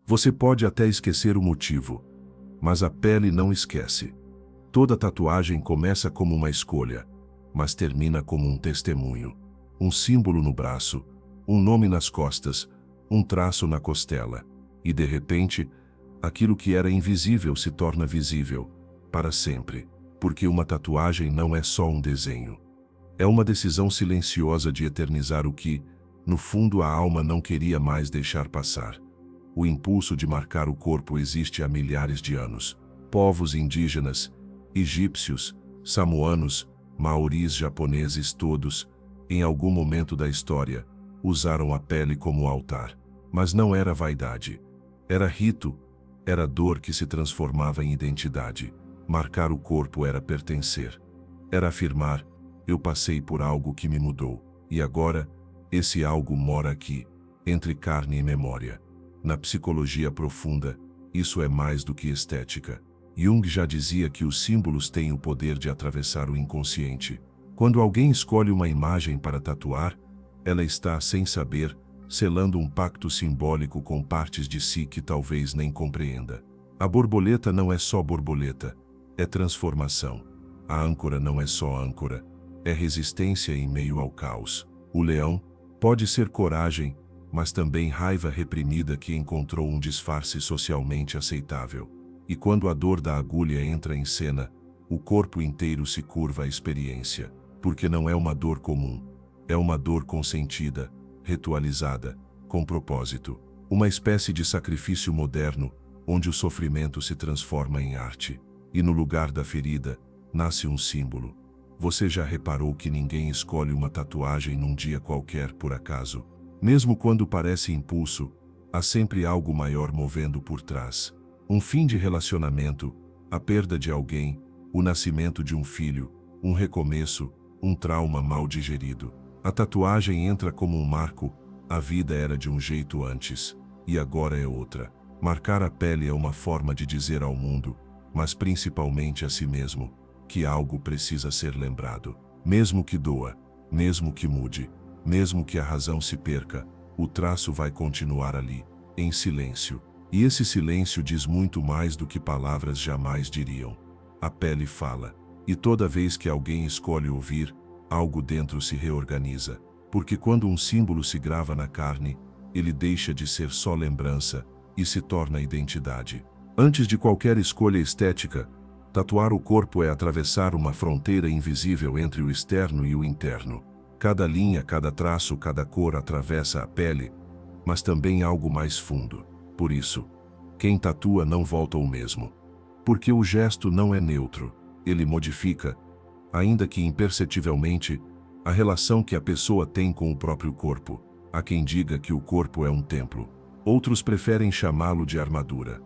Você pode até esquecer o motivo, mas a pele não esquece. Toda tatuagem começa como uma escolha, mas termina como um testemunho. Um símbolo no braço, um nome nas costas, um traço na costela. E de repente, aquilo que era invisível se torna visível, para sempre. Porque uma tatuagem não é só um desenho. É uma decisão silenciosa de eternizar o que, no fundo, a alma não queria mais deixar passar. O impulso de marcar o corpo existe há milhares de anos. Povos indígenas, egípcios, samoanos, maoris, japoneses, todos, em algum momento da história, usaram a pele como altar. Mas não era vaidade. Era rito, era dor que se transformava em identidade. Marcar o corpo era pertencer. Era afirmar, eu passei por algo que me mudou. E agora, esse algo mora aqui, entre carne e memória. Na psicologia profunda, isso é mais do que estética. Jung já dizia que os símbolos têm o poder de atravessar o inconsciente. Quando alguém escolhe uma imagem para tatuar, ela está, sem saber, selando um pacto simbólico com partes de si que talvez nem compreenda. A borboleta não é só borboleta, é transformação. A âncora não é só âncora, é resistência em meio ao caos. O leão pode ser coragem, mas também raiva reprimida que encontrou um disfarce socialmente aceitável. E quando a dor da agulha entra em cena, o corpo inteiro se curva à experiência, porque não é uma dor comum, é uma dor consentida, ritualizada, com propósito. Uma espécie de sacrifício moderno, onde o sofrimento se transforma em arte. E no lugar da ferida, nasce um símbolo. Você já reparou que ninguém escolhe uma tatuagem num dia qualquer por acaso? Mesmo quando parece impulso, há sempre algo maior movendo por trás. Um fim de relacionamento, a perda de alguém, o nascimento de um filho, um recomeço, um trauma mal digerido. A tatuagem entra como um marco, a vida era de um jeito antes, e agora é outra. Marcar a pele é uma forma de dizer ao mundo, mas principalmente a si mesmo, que algo precisa ser lembrado. Mesmo que doa, mesmo que mude, mesmo que a razão se perca, o traço vai continuar ali, em silêncio. E esse silêncio diz muito mais do que palavras jamais diriam. A pele fala, e toda vez que alguém escolhe ouvir, algo dentro se reorganiza. Porque quando um símbolo se grava na carne, ele deixa de ser só lembrança e se torna identidade. Antes de qualquer escolha estética, tatuar o corpo é atravessar uma fronteira invisível entre o externo e o interno. Cada linha, cada traço, cada cor atravessa a pele, mas também algo mais fundo. Por isso, quem tatua não volta ao mesmo. Porque o gesto não é neutro, ele modifica, ainda que imperceptivelmente, a relação que a pessoa tem com o próprio corpo. Há quem diga que o corpo é um templo. Outros preferem chamá-lo de armadura.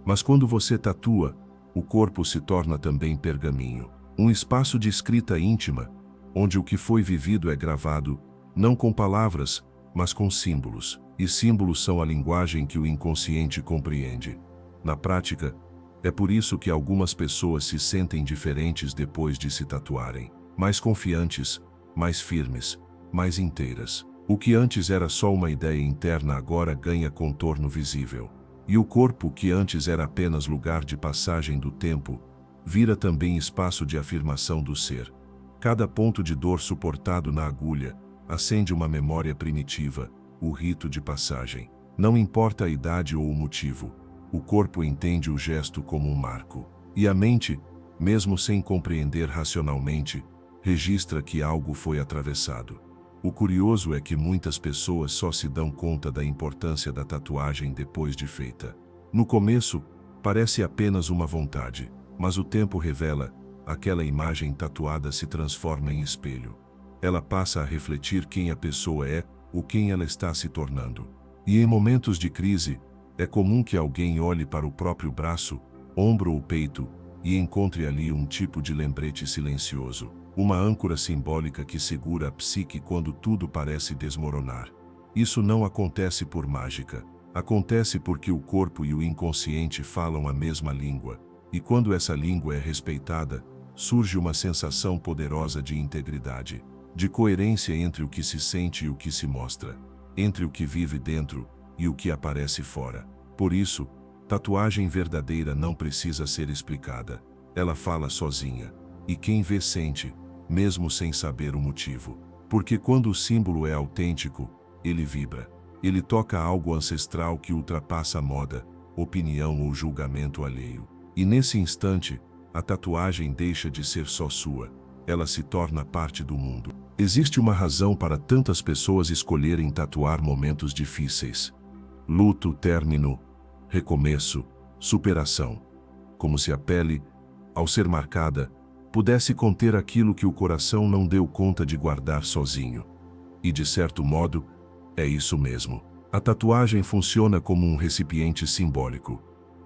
Mas quando você tatua, o corpo se torna também pergaminho. Um espaço de escrita íntima, onde o que foi vivido é gravado, não com palavras, mas com símbolos. E símbolos são a linguagem que o inconsciente compreende. Na prática, é por isso que algumas pessoas se sentem diferentes depois de se tatuarem. Mais confiantes, mais firmes, mais inteiras. O que antes era só uma ideia interna agora ganha contorno visível. E o corpo, que antes era apenas lugar de passagem do tempo, vira também espaço de afirmação do ser. Cada ponto de dor suportado na agulha acende uma memória primitiva, o rito de passagem. Não importa a idade ou o motivo, o corpo entende o gesto como um marco. E a mente, mesmo sem compreender racionalmente, registra que algo foi atravessado. O curioso é que muitas pessoas só se dão conta da importância da tatuagem depois de feita. No começo, parece apenas uma vontade, mas o tempo revela, aquela imagem tatuada se transforma em espelho. Ela passa a refletir quem a pessoa é, ou quem ela está se tornando. E em momentos de crise, é comum que alguém olhe para o próprio braço, ombro ou peito, e encontre ali um tipo de lembrete silencioso. Uma âncora simbólica que segura a psique quando tudo parece desmoronar. Isso não acontece por mágica. Acontece porque o corpo e o inconsciente falam a mesma língua. E quando essa língua é respeitada, surge uma sensação poderosa de integridade, de coerência entre o que se sente e o que se mostra, entre o que vive dentro e o que aparece fora. Por isso, tatuagem verdadeira não precisa ser explicada. Ela fala sozinha. E quem vê sente, mesmo sem saber o motivo. Porque quando o símbolo é autêntico, ele vibra. Ele toca algo ancestral que ultrapassa a moda, opinião ou julgamento alheio. E nesse instante, a tatuagem deixa de ser só sua. Ela se torna parte do mundo. Existe uma razão para tantas pessoas escolherem tatuar momentos difíceis. Luto, término, recomeço, superação. Como se a pele, ao ser marcada, pudesse conter aquilo que o coração não deu conta de guardar sozinho. E de certo modo, é isso mesmo. A tatuagem funciona como um recipiente simbólico.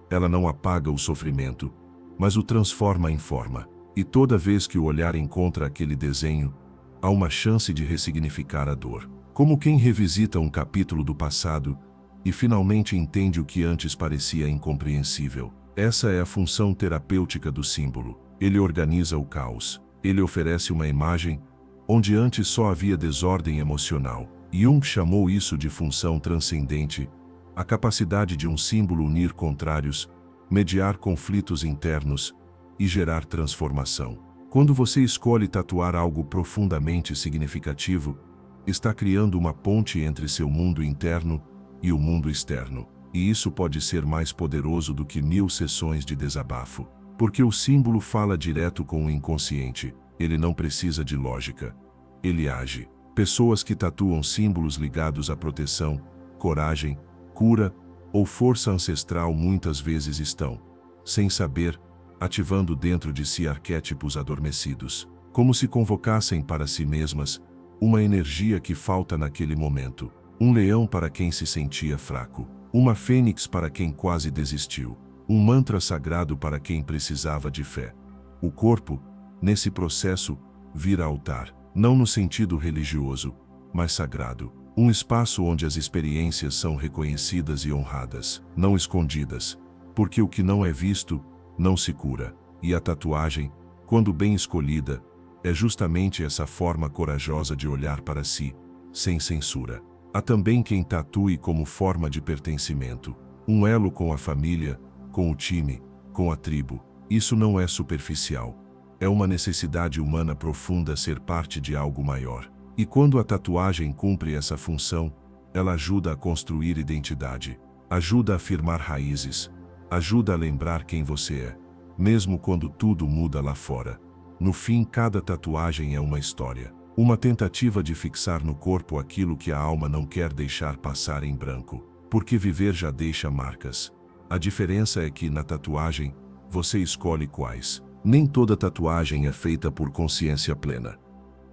Ela não apaga o sofrimento, mas o transforma em forma. E toda vez que o olhar encontra aquele desenho, há uma chance de ressignificar a dor. Como quem revisita um capítulo do passado e finalmente entende o que antes parecia incompreensível. Essa é a função terapêutica do símbolo. Ele organiza o caos. Ele oferece uma imagem onde antes só havia desordem emocional. Jung chamou isso de função transcendente, a capacidade de um símbolo unir contrários, mediar conflitos internos e gerar transformação. Quando você escolhe tatuar algo profundamente significativo, está criando uma ponte entre seu mundo interno e o mundo externo. E isso pode ser mais poderoso do que 1000 sessões de desabafo. Porque o símbolo fala direto com o inconsciente. Ele não precisa de lógica. Ele age. Pessoas que tatuam símbolos ligados à proteção, coragem, cura ou força ancestral muitas vezes estão, sem saber, ativando dentro de si arquétipos adormecidos, como se convocassem para si mesmas uma energia que falta naquele momento. Um leão para quem se sentia fraco, uma fênix para quem quase desistiu, um mantra sagrado para quem precisava de fé. O corpo, nesse processo, vira altar. Não no sentido religioso, mas sagrado. Um espaço onde as experiências são reconhecidas e honradas, não escondidas. Porque o que não é visto, não se cura. E a tatuagem, quando bem escolhida, é justamente essa forma corajosa de olhar para si, sem censura. Há também quem tatue como forma de pertencimento. Um elo com a família, com o time, com a tribo. Isso não é superficial. É uma necessidade humana profunda ser parte de algo maior. E quando a tatuagem cumpre essa função, ela ajuda a construir identidade, ajuda a firmar raízes, ajuda a lembrar quem você é, mesmo quando tudo muda lá fora. No fim, cada tatuagem é uma história, uma tentativa de fixar no corpo aquilo que a alma não quer deixar passar em branco, porque viver já deixa marcas. A diferença é que, na tatuagem, você escolhe quais. Nem toda tatuagem é feita por consciência plena.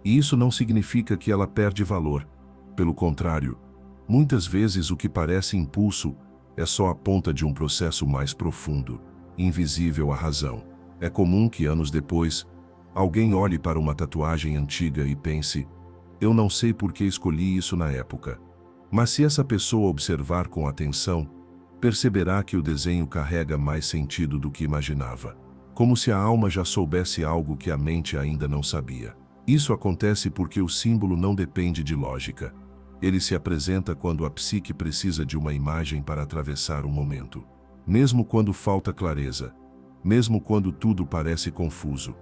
E isso não significa que ela perde valor. Pelo contrário, muitas vezes o que parece impulso é só a ponta de um processo mais profundo, invisível à razão. É comum que anos depois, alguém olhe para uma tatuagem antiga e pense: eu não sei por que escolhi isso na época. Mas se essa pessoa observar com atenção, perceberá que o desenho carrega mais sentido do que imaginava. Como se a alma já soubesse algo que a mente ainda não sabia. Isso acontece porque o símbolo não depende de lógica. Ele se apresenta quando a psique precisa de uma imagem para atravessar um momento. Mesmo quando falta clareza, mesmo quando tudo parece confuso,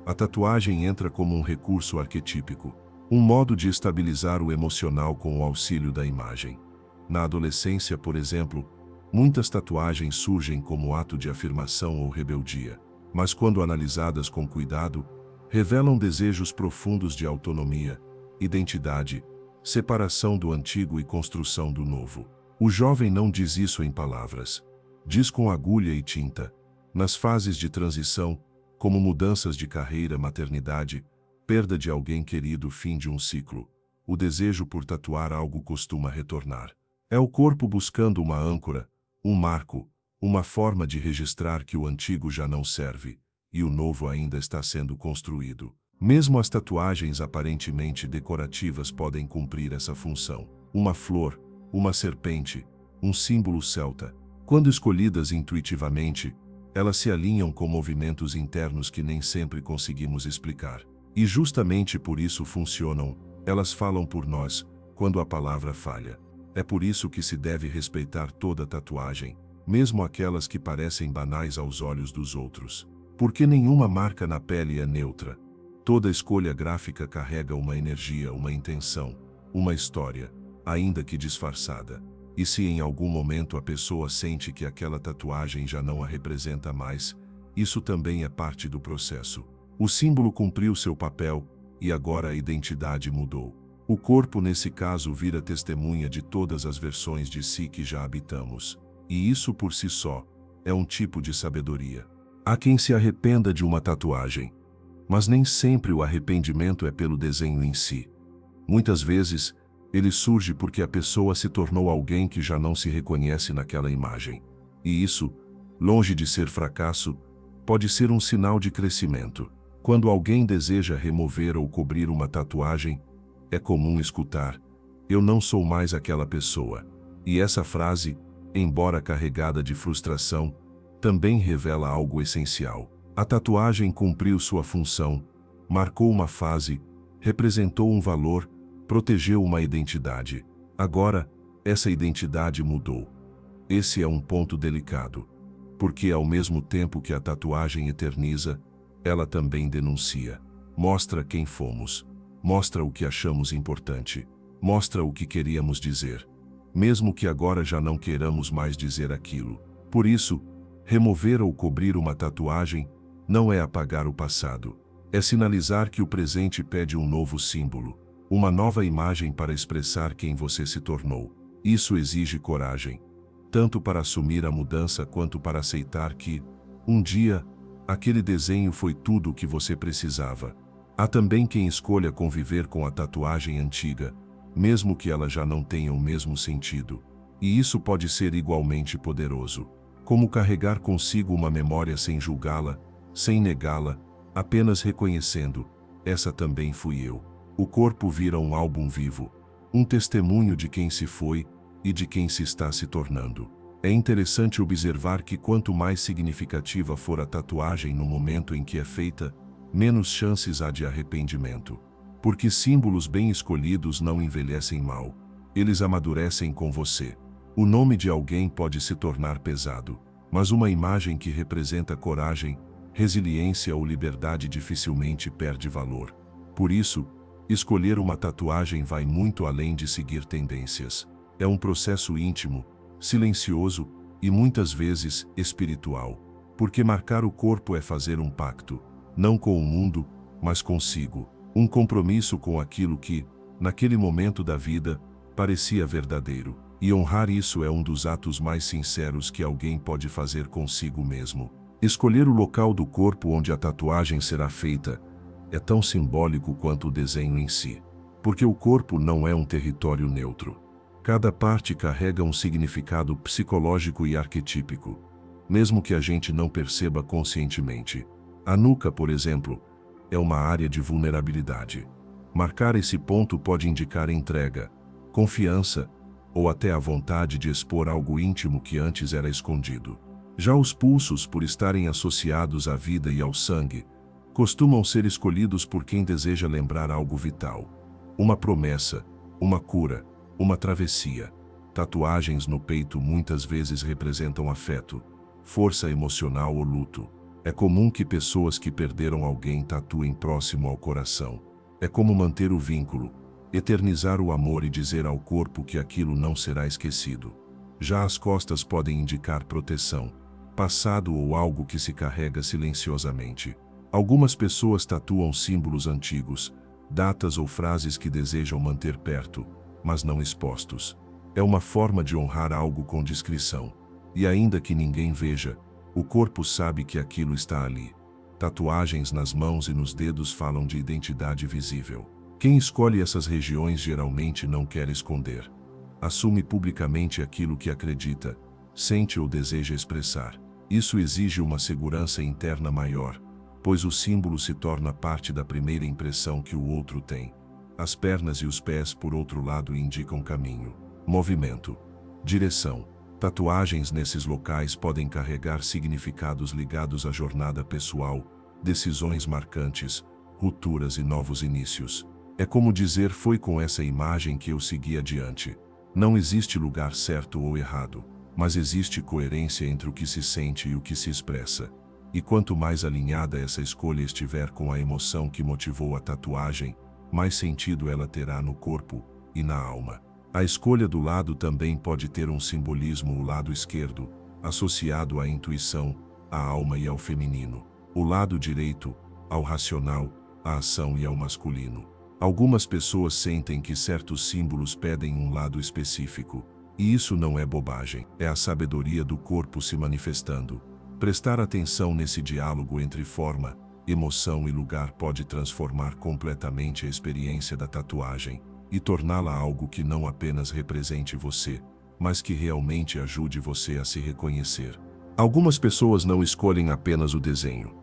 a tatuagem entra como um recurso arquetípico, um modo de estabilizar o emocional com o auxílio da imagem. Na adolescência, por exemplo, muitas tatuagens surgem como ato de afirmação ou rebeldia. Mas quando analisadas com cuidado, revelam desejos profundos de autonomia, identidade, separação do antigo e construção do novo. O jovem não diz isso em palavras. Diz com agulha e tinta. Nas fases de transição, como mudanças de carreira, maternidade, perda de alguém querido, fim de um ciclo, o desejo por tatuar algo costuma retornar. É o corpo buscando uma âncora, um marco, uma forma de registrar que o antigo já não serve, e o novo ainda está sendo construído. Mesmo as tatuagens aparentemente decorativas podem cumprir essa função. Uma flor, uma serpente, um símbolo celta. Quando escolhidas intuitivamente, elas se alinham com movimentos internos que nem sempre conseguimos explicar. E justamente por isso funcionam, elas falam por nós, quando a palavra falha. É por isso que se deve respeitar toda tatuagem, mesmo aquelas que parecem banais aos olhos dos outros. Porque nenhuma marca na pele é neutra. Toda escolha gráfica carrega uma energia, uma intenção, uma história, ainda que disfarçada. E se em algum momento a pessoa sente que aquela tatuagem já não a representa mais, isso também é parte do processo. O símbolo cumpriu seu papel e agora a identidade mudou. O corpo, nesse caso, vira testemunha de todas as versões de si que já habitamos. E isso por si só é um tipo de sabedoria. Há quem se arrependa de uma tatuagem, mas nem sempre o arrependimento é pelo desenho em si. Muitas vezes, ele surge porque a pessoa se tornou alguém que já não se reconhece naquela imagem. E isso, longe de ser fracasso, pode ser um sinal de crescimento. Quando alguém deseja remover ou cobrir uma tatuagem, é comum escutar: "Eu não sou mais aquela pessoa." E essa frase, embora carregada de frustração, também revela algo essencial. A tatuagem cumpriu sua função, marcou uma fase, representou um valor, protegeu uma identidade. Agora, essa identidade mudou. Esse é um ponto delicado, porque ao mesmo tempo que a tatuagem eterniza, ela também denuncia. Mostra quem fomos, mostra o que achamos importante, mostra o que queríamos dizer, mesmo que agora já não queiramos mais dizer aquilo. Por isso, remover ou cobrir uma tatuagem não é apagar o passado, é sinalizar que o presente pede um novo símbolo, uma nova imagem para expressar quem você se tornou. Isso exige coragem, tanto para assumir a mudança quanto para aceitar que, um dia, aquele desenho foi tudo o que você precisava. Há também quem escolha conviver com a tatuagem antiga, mesmo que ela já não tenha o mesmo sentido. E isso pode ser igualmente poderoso, como carregar consigo uma memória sem julgá-la, sem negá-la, apenas reconhecendo: essa também fui eu. O corpo vira um álbum vivo, um testemunho de quem se foi e de quem se está se tornando. É interessante observar que quanto mais significativa for a tatuagem no momento em que é feita, menos chances há de arrependimento. Porque símbolos bem escolhidos não envelhecem mal, eles amadurecem com você. O nome de alguém pode se tornar pesado, mas uma imagem que representa coragem, resiliência ou liberdade dificilmente perde valor. Por isso, escolher uma tatuagem vai muito além de seguir tendências. É um processo íntimo, silencioso e muitas vezes espiritual. Porque marcar o corpo é fazer um pacto, não com o mundo, mas consigo. Um compromisso com aquilo que, naquele momento da vida, parecia verdadeiro. E honrar isso é um dos atos mais sinceros que alguém pode fazer consigo mesmo. Escolher o local do corpo onde a tatuagem será feita é tão simbólico quanto o desenho em si. Porque o corpo não é um território neutro. Cada parte carrega um significado psicológico e arquetípico, mesmo que a gente não perceba conscientemente. A nuca, por exemplo, é uma área de vulnerabilidade. Marcar esse ponto pode indicar entrega, confiança ou até a vontade de expor algo íntimo que antes era escondido. Já os pulsos, por estarem associados à vida e ao sangue, costumam ser escolhidos por quem deseja lembrar algo vital. Uma promessa, uma cura, uma travessia. Tatuagens no peito muitas vezes representam afeto, força emocional ou luto. É comum que pessoas que perderam alguém tatuem próximo ao coração. É como manter o vínculo, eternizar o amor e dizer ao corpo que aquilo não será esquecido. Já as costas podem indicar proteção, passado ou algo que se carrega silenciosamente. Algumas pessoas tatuam símbolos antigos, datas ou frases que desejam manter perto, mas não expostos. É uma forma de honrar algo com discrição. E ainda que ninguém veja, o corpo sabe que aquilo está ali. Tatuagens nas mãos e nos dedos falam de identidade visível. Quem escolhe essas regiões geralmente não quer esconder. Assume publicamente aquilo que acredita, sente ou deseja expressar. Isso exige uma segurança interna maior, pois o símbolo se torna parte da primeira impressão que o outro tem. As pernas e os pés, por outro lado, indicam caminho, movimento, direção. Tatuagens nesses locais podem carregar significados ligados à jornada pessoal, decisões marcantes, rupturas e novos inícios. É como dizer: foi com essa imagem que eu segui adiante. Não existe lugar certo ou errado, mas existe coerência entre o que se sente e o que se expressa. E quanto mais alinhada essa escolha estiver com a emoção que motivou a tatuagem, mais sentido ela terá no corpo e na alma. A escolha do lado também pode ter um simbolismo, o lado esquerdo, associado à intuição, à alma e ao feminino. O lado direito, ao racional, à ação e ao masculino. Algumas pessoas sentem que certos símbolos pedem um lado específico, e isso não é bobagem, é a sabedoria do corpo se manifestando. Prestar atenção nesse diálogo entre forma, emoção e lugar pode transformar completamente a experiência da tatuagem e torná-la algo que não apenas represente você, mas que realmente ajude você a se reconhecer. Algumas pessoas não escolhem apenas o desenho.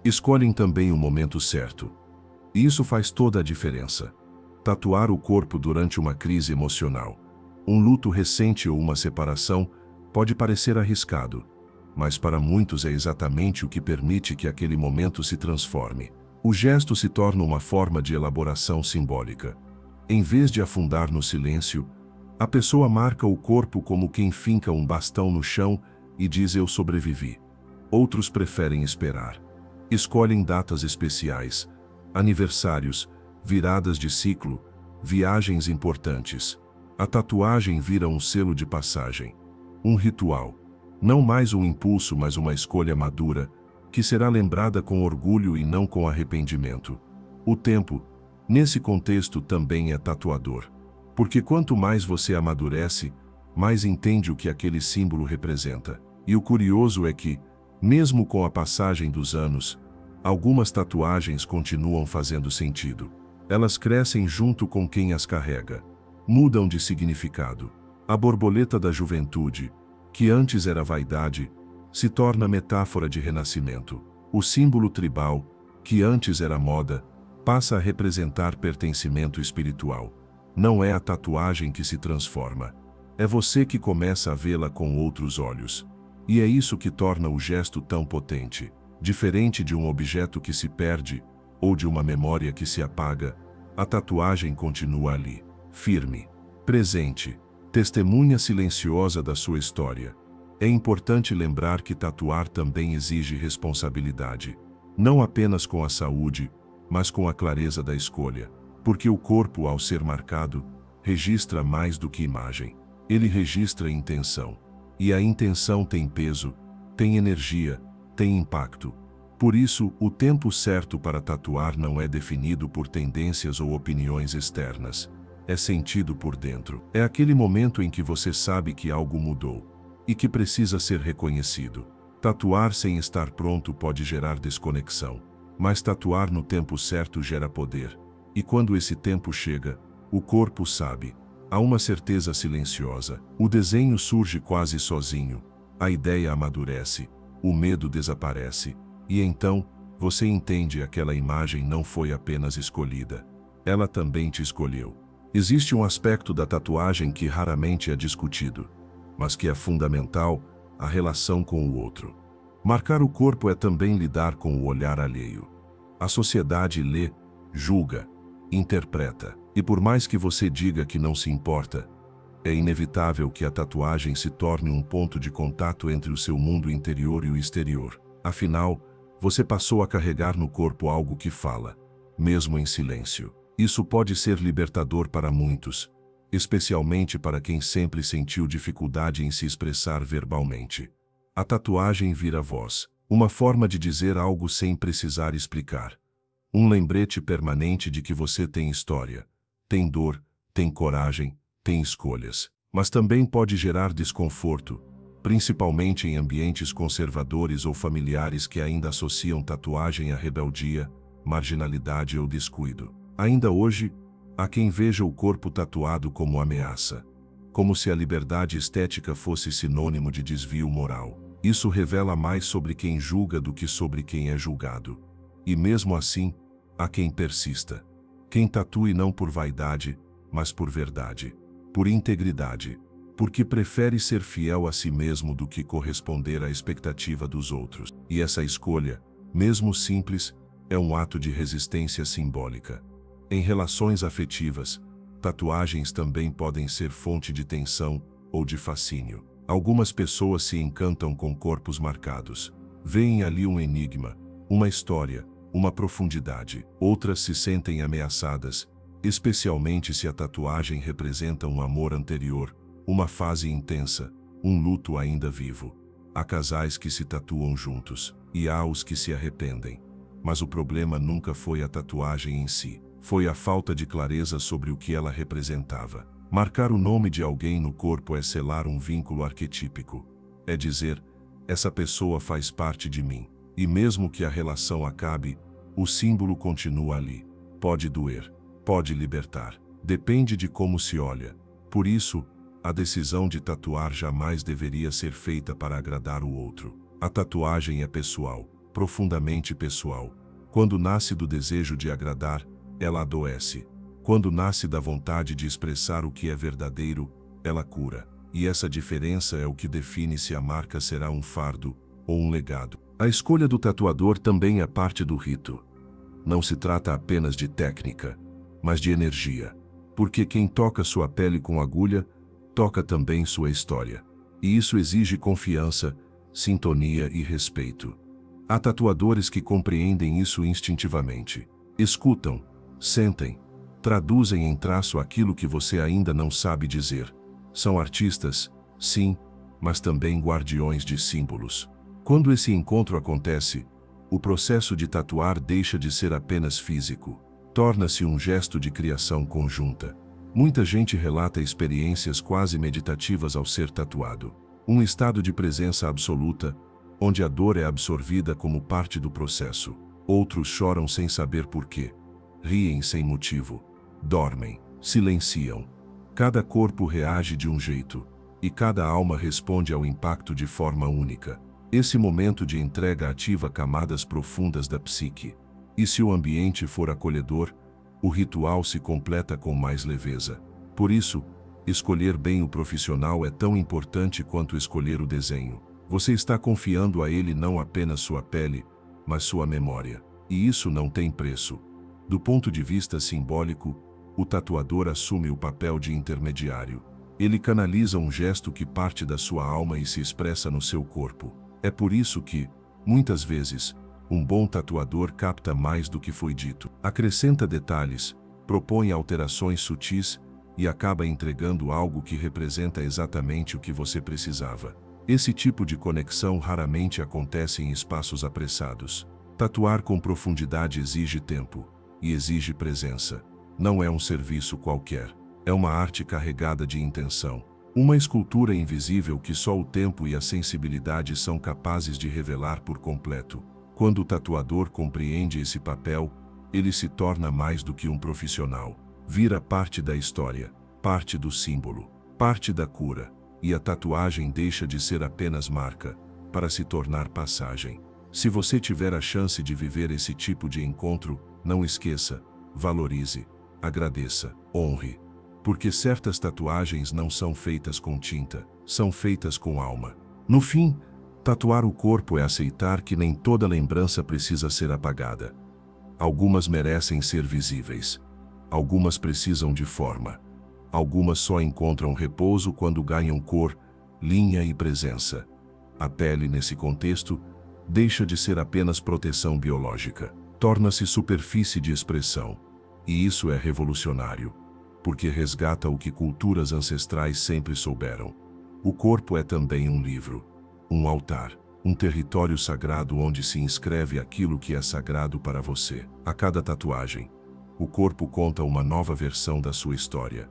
Escolhem também o momento certo. E isso faz toda a diferença. Tatuar o corpo durante uma crise emocional, um luto recente ou uma separação pode parecer arriscado, mas para muitos é exatamente o que permite que aquele momento se transforme. O gesto se torna uma forma de elaboração simbólica. Em vez de afundar no silêncio, a pessoa marca o corpo como quem finca um bastão no chão e diz: eu sobrevivi. Outros preferem esperar. Escolhem datas especiais, aniversários, viradas de ciclo, viagens importantes. A tatuagem vira um selo de passagem, um ritual. Não mais um impulso, mas uma escolha madura, que será lembrada com orgulho e não com arrependimento. O tempo, nesse contexto, também é tatuador. Porque quanto mais você amadurece, mais entende o que aquele símbolo representa. E o curioso é que, mesmo com a passagem dos anos, algumas tatuagens continuam fazendo sentido. Elas crescem junto com quem as carrega. Mudam de significado. A borboleta da juventude, que antes era vaidade, se torna metáfora de renascimento. O símbolo tribal, que antes era moda, passa a representar pertencimento espiritual. Não é a tatuagem que se transforma. É você que começa a vê-la com outros olhos. E é isso que torna o gesto tão potente. Diferente de um objeto que se perde, ou de uma memória que se apaga, a tatuagem continua ali, firme, presente, testemunha silenciosa da sua história. É importante lembrar que tatuar também exige responsabilidade, não apenas com a saúde, mas com a clareza da escolha, porque o corpo, ao ser marcado, registra mais do que imagem. Ele registra intenção. E a intenção tem peso, tem energia, tem impacto. Por isso, o tempo certo para tatuar não é definido por tendências ou opiniões externas. É sentido por dentro. É aquele momento em que você sabe que algo mudou e que precisa ser reconhecido. Tatuar sem estar pronto pode gerar desconexão, mas tatuar no tempo certo gera poder. E quando esse tempo chega, o corpo sabe. Há uma certeza silenciosa. O desenho surge quase sozinho. A ideia amadurece. O medo desaparece. E então, você entende: aquela imagem não foi apenas escolhida. Ela também te escolheu. Existe um aspecto da tatuagem que raramente é discutido, mas que é fundamental: a relação com o outro. Marcar o corpo é também lidar com o olhar alheio. A sociedade lê, julga, interpreta. E por mais que você diga que não se importa, é inevitável que a tatuagem se torne um ponto de contato entre o seu mundo interior e o exterior. Afinal, você passou a carregar no corpo algo que fala, mesmo em silêncio. Isso pode ser libertador para muitos, especialmente para quem sempre sentiu dificuldade em se expressar verbalmente. A tatuagem vira voz, uma forma de dizer algo sem precisar explicar. Um lembrete permanente de que você tem história, tem dor, tem coragem, tem escolhas. Mas também pode gerar desconforto, principalmente em ambientes conservadores ou familiares que ainda associam tatuagem à rebeldia, marginalidade ou descuido. Ainda hoje, há quem veja o corpo tatuado como ameaça, como se a liberdade estética fosse sinônimo de desvio moral. Isso revela mais sobre quem julga do que sobre quem é julgado. E mesmo assim, há quem persista. Quem tatue não por vaidade, mas por verdade, por integridade, porque prefere ser fiel a si mesmo do que corresponder à expectativa dos outros. E essa escolha, mesmo simples, é um ato de resistência simbólica. Em relações afetivas, tatuagens também podem ser fonte de tensão ou de fascínio. Algumas pessoas se encantam com corpos marcados. Veem ali um enigma, uma história, uma profundidade. Outras se sentem ameaçadas, especialmente se a tatuagem representa um amor anterior, uma fase intensa, um luto ainda vivo. Há casais que se tatuam juntos, e há os que se arrependem. Mas o problema nunca foi a tatuagem em si. Foi a falta de clareza sobre o que ela representava. Marcar o nome de alguém no corpo é selar um vínculo arquetípico. É dizer, essa pessoa faz parte de mim. E mesmo que a relação acabe, o símbolo continua ali. Pode doer, pode libertar. Depende de como se olha. Por isso, a decisão de tatuar jamais deveria ser feita para agradar o outro. A tatuagem é pessoal, profundamente pessoal. Quando nasce do desejo de agradar, ela adoece. Quando nasce da vontade de expressar o que é verdadeiro, ela cura. E essa diferença é o que define se a marca será um fardo ou um legado. A escolha do tatuador também é parte do rito. Não se trata apenas de técnica, mas de energia. Porque quem toca sua pele com agulha, toca também sua história. E isso exige confiança, sintonia e respeito. Há tatuadores que compreendem isso instintivamente. Escutam, sentem, traduzem em traço aquilo que você ainda não sabe dizer. São artistas, sim, mas também guardiões de símbolos. Quando esse encontro acontece, o processo de tatuar deixa de ser apenas físico. Torna-se um gesto de criação conjunta. Muita gente relata experiências quase meditativas ao ser tatuado. Um estado de presença absoluta, onde a dor é absorvida como parte do processo. Outros choram sem saber porquê. Riem sem motivo. Dormem. Silenciam. Cada corpo reage de um jeito, e cada alma responde ao impacto de forma única. Esse momento de entrega ativa camadas profundas da psique. E se o ambiente for acolhedor, o ritual se completa com mais leveza. Por isso, escolher bem o profissional é tão importante quanto escolher o desenho. Você está confiando a ele não apenas sua pele, mas sua memória. E isso não tem preço. Do ponto de vista simbólico, o tatuador assume o papel de intermediário. Ele canaliza um gesto que parte da sua alma e se expressa no seu corpo. É por isso que, muitas vezes, um bom tatuador capta mais do que foi dito. Acrescenta detalhes, propõe alterações sutis e acaba entregando algo que representa exatamente o que você precisava. Esse tipo de conexão raramente acontece em espaços apressados. Tatuar com profundidade exige tempo e exige presença. Não é um serviço qualquer. É uma arte carregada de intenção. Uma escultura invisível que só o tempo e a sensibilidade são capazes de revelar por completo. Quando o tatuador compreende esse papel, ele se torna mais do que um profissional. Vira parte da história, parte do símbolo, parte da cura. E a tatuagem deixa de ser apenas marca, para se tornar passagem. Se você tiver a chance de viver esse tipo de encontro, não esqueça, valorize, agradeça, honre. Porque certas tatuagens não são feitas com tinta, são feitas com alma. No fim, tatuar o corpo é aceitar que nem toda lembrança precisa ser apagada. Algumas merecem ser visíveis. Algumas precisam de forma. Algumas só encontram repouso quando ganham cor, linha e presença. A pele, nesse contexto, deixa de ser apenas proteção biológica. Torna-se superfície de expressão. E isso é revolucionário, porque resgata o que culturas ancestrais sempre souberam. O corpo é também um livro, um altar, um território sagrado onde se inscreve aquilo que é sagrado para você. A cada tatuagem, o corpo conta uma nova versão da sua história.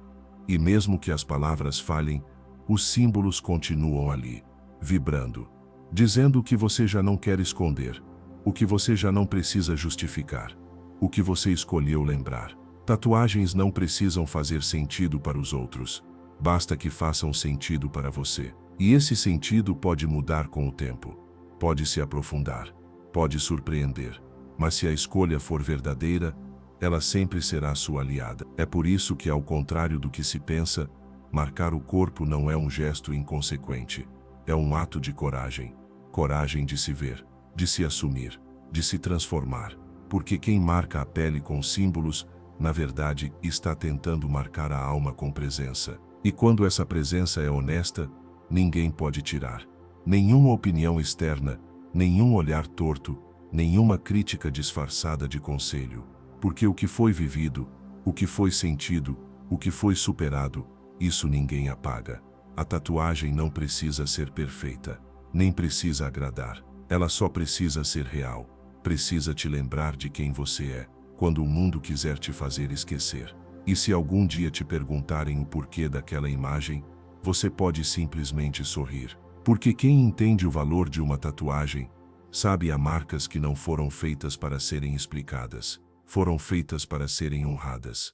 E mesmo que as palavras falhem, os símbolos continuam ali, vibrando, dizendo o que você já não quer esconder, o que você já não precisa justificar, o que você escolheu lembrar. Tatuagens não precisam fazer sentido para os outros, basta que façam sentido para você. E esse sentido pode mudar com o tempo, pode se aprofundar, pode surpreender, mas se a escolha for verdadeira, ela sempre será sua aliada. É por isso que, ao contrário do que se pensa, marcar o corpo não é um gesto inconsequente. É um ato de coragem. Coragem de se ver, de se assumir, de se transformar. Porque quem marca a pele com símbolos na verdade, está tentando marcar a alma com presença. E quando essa presença é honesta, ninguém pode tirar. Nenhuma opinião externa, nenhum olhar torto, nenhuma crítica disfarçada de conselho. Porque o que foi vivido, o que foi sentido, o que foi superado, isso ninguém apaga. A tatuagem não precisa ser perfeita, nem precisa agradar. Ela só precisa ser real. Precisa te lembrar de quem você é, quando o mundo quiser te fazer esquecer. E se algum dia te perguntarem o porquê daquela imagem, você pode simplesmente sorrir. Porque quem entende o valor de uma tatuagem, sabe há marcas que não foram feitas para serem explicadas, foram feitas para serem honradas.